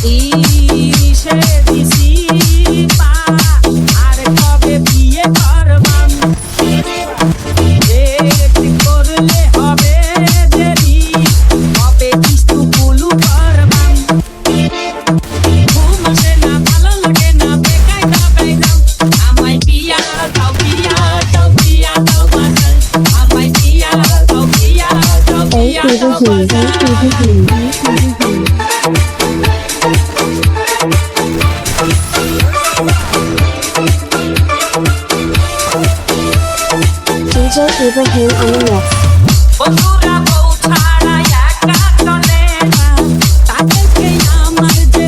ইরিশে দিছি পা আর কবে বিয়ে করবাম ডেট করলে হবে দেরি কবে কিছু গুলু করবাম ঘুম আসে না ভালো লাগে না বেকায় দাও আমায় বিয়া দাও বিয়া দাও বিয়া দাও বাজার আমায় বিয়া দাও বিয়া দাও বিয়া দাও বাজার DJ Ibrahim on the mix. বন্ধুরা বউ ছাড়া একা চলে না তাদেরকে আমার যে